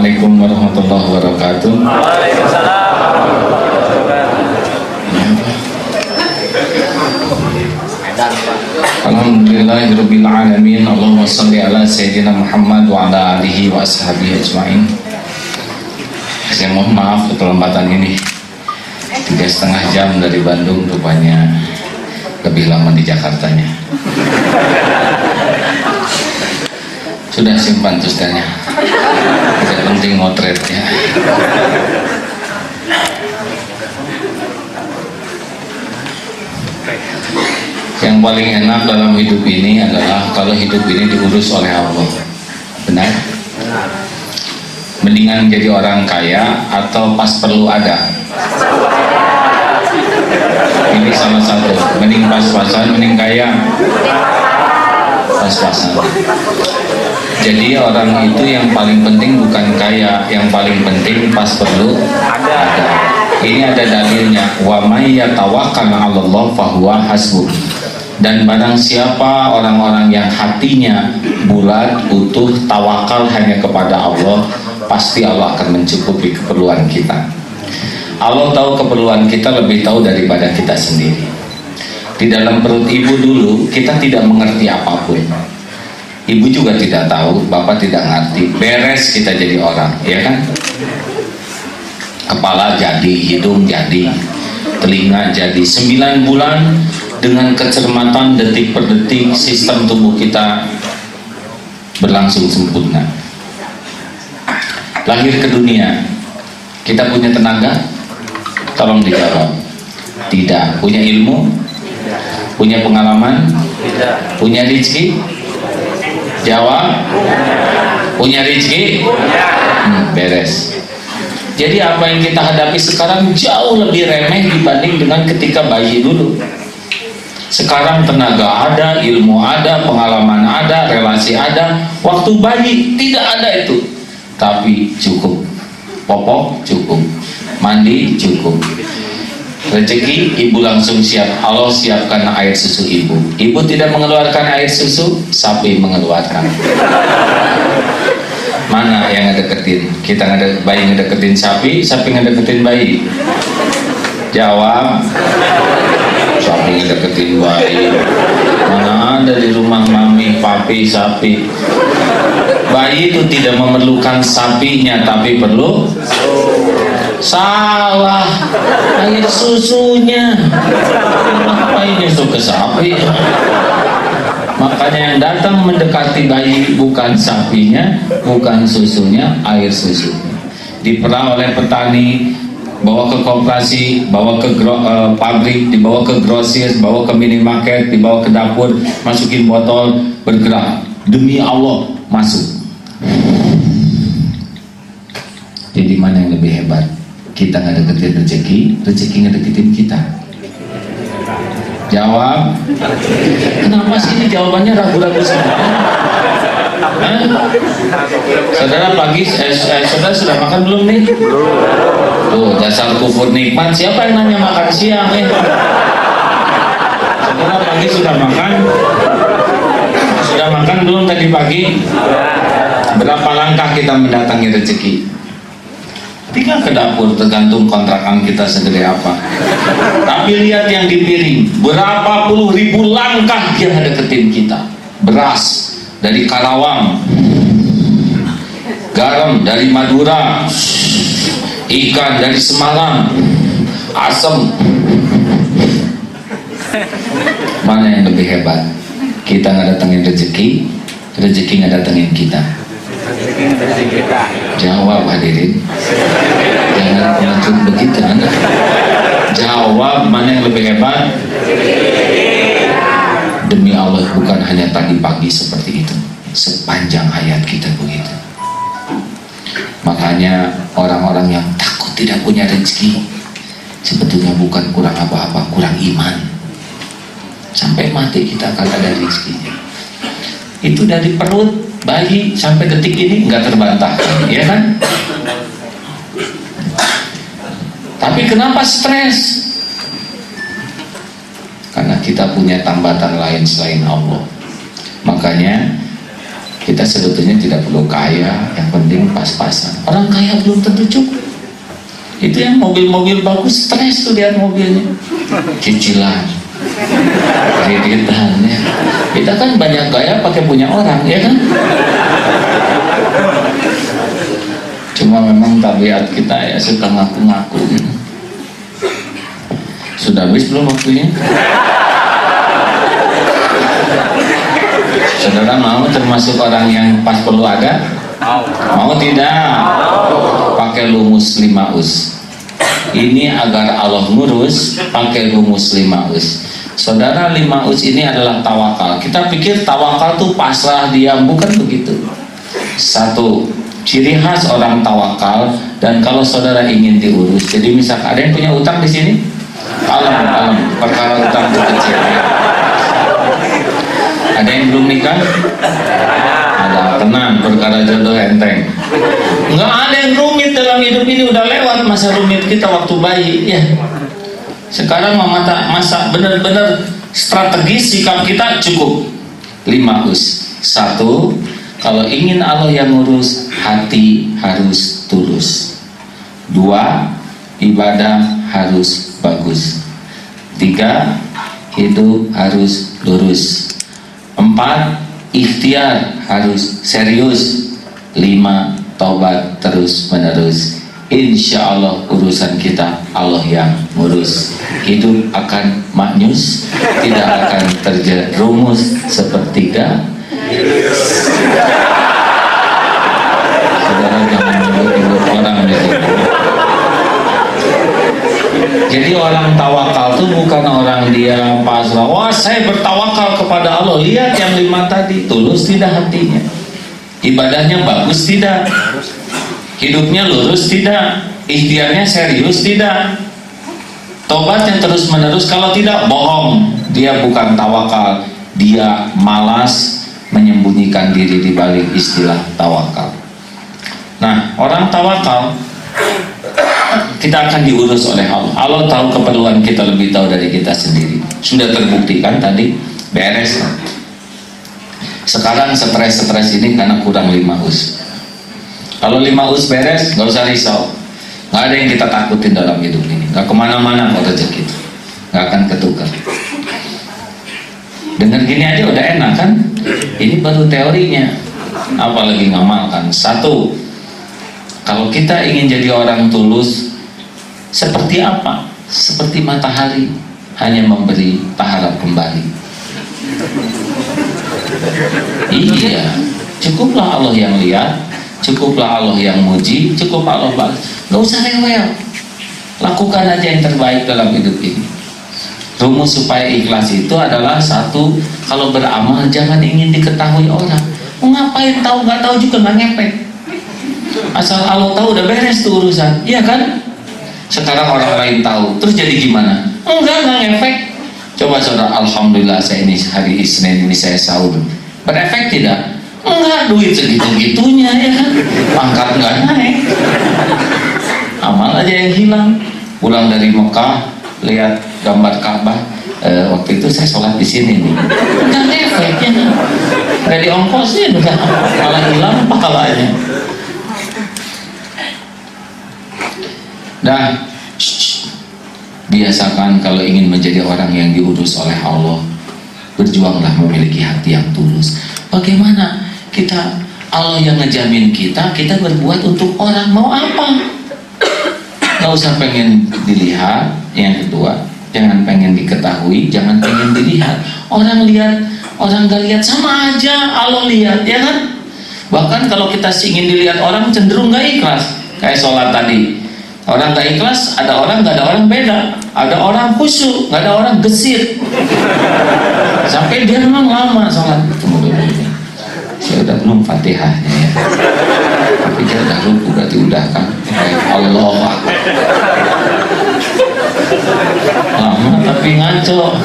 Assalamualaikum warahmatullahi wabarakatuh. Waalaikumsalam. Alhamdulillahirabbil alamin. Allahumma shalli ala sayyidina Muhammad wa ala alihi wa ashabihi ajmain. Saya mohon maaf keterlambatan ini. 3,5 jam dari Bandung, rupanya lebih lama di Jakartanya. Sudah simpan tulisannya, tidak penting motretnya. Yang paling enak dalam hidup ini adalah kalau hidup ini diurus oleh Allah. Benar? Mendingan jadi orang kaya atau pas perlu ada? Ini salah satu. Mending pas-pasan, mending kaya? Pas-pasan. Jadi orang itu yang paling penting bukan kaya, yang paling penting pas perlu ada. Ini ada dalilnya. Wa may yatawakkal 'alallah fahuwa hasbuh. Dan barang siapa orang-orang yang hatinya bulat, utuh, tawakal hanya kepada Allah, pasti Allah akan mencukupi keperluan kita. Allah tahu keperluan kita lebih tahu daripada kita sendiri. Di dalam perut ibu dulu kita tidak mengerti apapun. Ibu juga tidak tahu, bapak tidak ngerti. Beres kita jadi orang, ya kan? Kepala jadi, hidung jadi, telinga jadi. 9 bulan dengan kecermatan detik per detik, sistem tubuh kita berlangsung sempurna. Lahir ke dunia, kita punya tenaga? Tolong dijawab. Tidak. Punya ilmu? Punya pengalaman? Punya rezeki? Jawab. Punya rezeki? Beres. Jadi apa yang kita hadapi sekarang jauh lebih remeh dibanding dengan ketika bayi dulu. Sekarang tenaga ada, ilmu ada, pengalaman ada, relasi ada. Waktu bayi tidak ada itu. Tapi cukup. Popok cukup. Mandi cukup. Rezeki ibu langsung siap. Allah siapkan air susu ibu. Ibu tidak mengeluarkan air susu, sapi mengeluarkan. Mana yang ngedeketin? Kita bayi ngedeketin sapi, sapi ngedeketin bayi. Jawab. Sapi ngedeketin bayi. Mana ada di rumah mami, papi, sapi. Bayi itu tidak memerlukan sapinya, tapi perlu. Salah, air susunya. Ngapain nyusu ke sapi? Makanya yang datang mendekati bayi bukan sapinya, bukan susunya, air susunya. Diperah oleh petani, bawa ke koperasi, bawa ke pabrik, dibawa ke grosir, bawa ke minimarket, dibawa ke dapur, masukin botol, bergerak. Demi Allah, masuk. Jadi mana yang lebih hebat? Kita ngedeketin rezeki, rezeki ngedeketin kita. Jawab. Kenapa sih ini jawabannya ragu-ragu semua? Saudara pagi, saudara sudah makan belum nih? Tuh, dasar kufur nikmat. Siapa yang nanya makan siang ya? Saudara pagi sudah makan? Sudah makan belum tadi pagi? Berapa langkah kita mendatangi rezeki? Tinggal ke dapur, tergantung kontrakan kita segede apa. Tapi lihat yang di piring, berapa puluh ribu langkah dia deketin kita. Beras dari Karawang, garam dari Madura, ikan dari Semarang, asam. Mana yang lebih hebat? Kita ngedatengin rezeki, rezeki ngedatengin kita. Jawab hadirin. Jangan pengecut begitu Anda. Jawab, mana yang lebih hebat? Demi Allah, bukan hanya tadi pagi seperti itu, sepanjang hayat kita begitu. Makanya orang-orang yang takut tidak punya rezeki sebetulnya bukan kurang apa-apa, kurang iman. Sampai mati kita akan ada rezekinya. Itu dari perut bayi sampai detik ini nggak terbantahkan, ya kan? Tapi kenapa stres? Karena kita punya tambatan lain selain Allah. Makanya Kita sebetulnya tidak perlu kaya, yang penting pas-pasan. Orang kaya belum tentu cukup. Itu yang mobil-mobil bagus stres tuh lihat mobilnya, cicilan, kreditan ya. Kita kan banyak gaya pakai punya orang, ya kan? Cuma memang tabiat kita ya suka ngaku-ngaku gitu. Sudah habis belum waktunya? Saudara mau termasuk orang yang pas perlu ada? Mau tidak? Pakai rumus 5 us. Ini agar Allah ngurus, pakai rumus 5 us. Saudara, 5 us ini adalah tawakal. Kita pikir tawakal tuh pasrah diam, bukan begitu. 1, ciri khas orang tawakal. Dan kalau saudara ingin diurus, jadi misalkan ada yang punya utang di sini, alam perkara utang itu kecil. Ada yang belum nikah? Ada, tenang, perkara jodoh enteng. Nggak ada yang rumit dalam hidup ini, udah lewat masa rumit kita waktu bayi ya. Sekarang masa benar-benar strategis sikap kita cukup. 5 us. 1, kalau ingin Allah yang ngurus, hati harus tulus. 2, ibadah harus bagus. 3, hidup harus lurus. 4, ikhtiar harus serius. 5, tobat terus menerus. Insya Allah urusan kita Allah yang ngurus. Hidup akan maknyus, tidak akan terjerumus sepertiga. Saudara jangan menyebut orang di sini. Jadi orang tawakal itu bukan orang dia pasrah. Wah, saya bertawakal kepada Allah. Lihat yang 5 tadi, tulus tidak hatinya, ibadahnya bagus tidak, hidupnya lurus tidak, ikhtiarnya serius tidak, tobat yang terus menerus. Kalau tidak, bohong, dia bukan tawakal, dia malas menyembunyikan diri di balik istilah tawakal. Nah, orang tawakal kita akan diurus oleh Allah. Allah tahu keperluan kita lebih tahu dari kita sendiri. Sudah terbuktikan tadi, beres. Sekarang stres ini karena kurang 5 us. Kalau 5 us beres, nggak usah risau. Nggak ada yang kita takutin dalam hidup ini. Nggak kemana-mana kalau rezeki itu, nggak akan ketukar. Dengan gini aja udah enak kan? Ini baru teorinya, apalagi ngamalkan. 1, kalau kita ingin jadi orang tulus, seperti apa? Seperti matahari, hanya memberi tak harap kembali. Iya, cukuplah Allah yang lihat, cukuplah Allah yang muji, cukup Allah balas. Gak usah rewel, lakukan aja yang terbaik dalam hidup ini. Rumus supaya ikhlas itu adalah 1, kalau beramal jangan ingin diketahui orang. Mau ngapain tahu, nggak tahu juga nggak ngepek. Asal Allah tahu udah beres tuh urusan, iya kan? Sekarang orang lain tahu, terus jadi gimana? Enggak ngefek. Coba saudara, alhamdulillah saya ini hari Isnin ini saya sahur, berefek tidak? Enggak, duit segitu-gitunya ya kan? Pangkat nggak naik, amal aja yang hilang. Pulang dari Mekah, lihat gambar Ka'bah, waktu itu saya sholat di sini nih, enggak efeknya, nggak diongkosin, enggak, malah hilang pahalanya. Nah, biasakan kalau ingin menjadi orang yang diurus oleh Allah, berjuanglah memiliki hati yang tulus. Bagaimana kita, Allah yang ngejamin kita berbuat untuk orang, mau apa? Gak usah pengen dilihat. Yang kedua, jangan pengen diketahui, jangan pengen dilihat. Orang lihat, orang gak lihat sama aja, Allah lihat, ya kan? Bahkan kalau kita ingin dilihat orang, cenderung gak ikhlas. Kayak sholat tadi, orang gak ikhlas, ada orang gak ada orang beda. Ada orang khusyuk, gak ada orang gesit. Sampai dia memang lama sholat. Tunggu dulu ini, saya udah belum Fatihahnya ya, tapi dia udah ruku, berarti udah kan? Allah lama tapi ngaco.